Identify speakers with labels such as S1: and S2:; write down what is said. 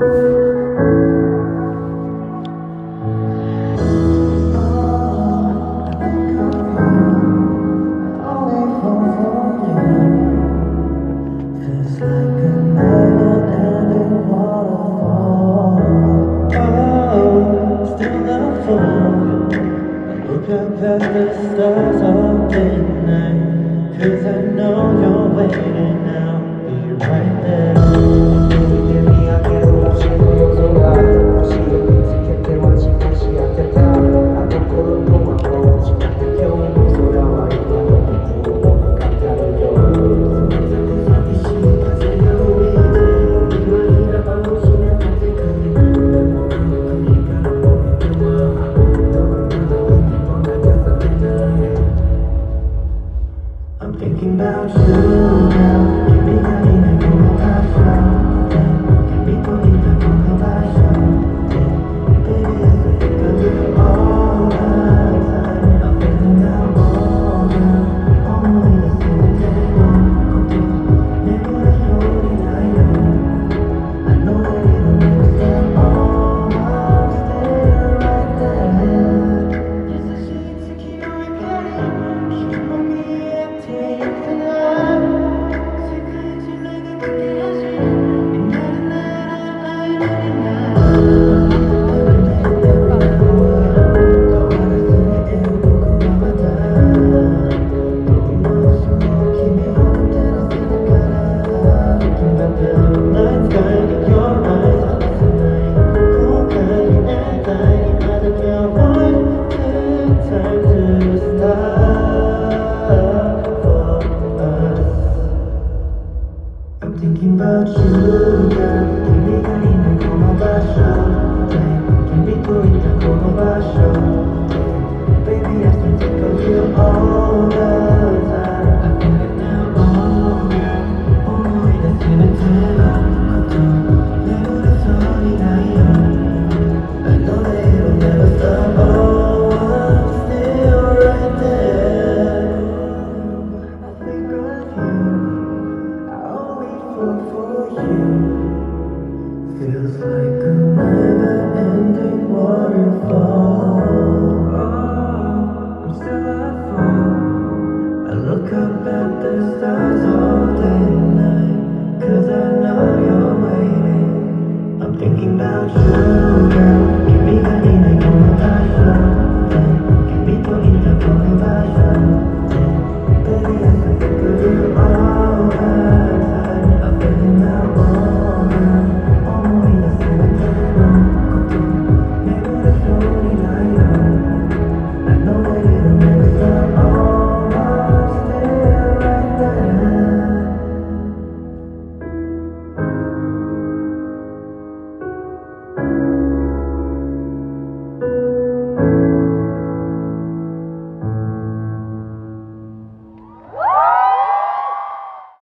S1: Look up at the stars all day and night, 'cause I know you're waiting, I'll be right there. I'm thinking about you now. Give me como passion. Can be bonita como passion. Baby, I think of you all the time. I'm feeling now all the only the same 내가 소리 나요. I know that it'll never stop. Oh, I'll stay right there. Just a shit to keep regretting. Keep on me acting. I'm thinking about you, girl. Give me como passion. Can be bonita como passion. Baby, I still think of you all the time. I feel it now, oh yeah. Oh, it's 내가 소리 나요. I know that it'll never stop. Oh, I'm still right there. I think of you. I always fall for you. Feels like a never-ending waterfall. Oh, I'm still at fault. I look up at the stars all day and night, 'cause I know you're waiting. I'm thinking about you, girl. Give me como passion.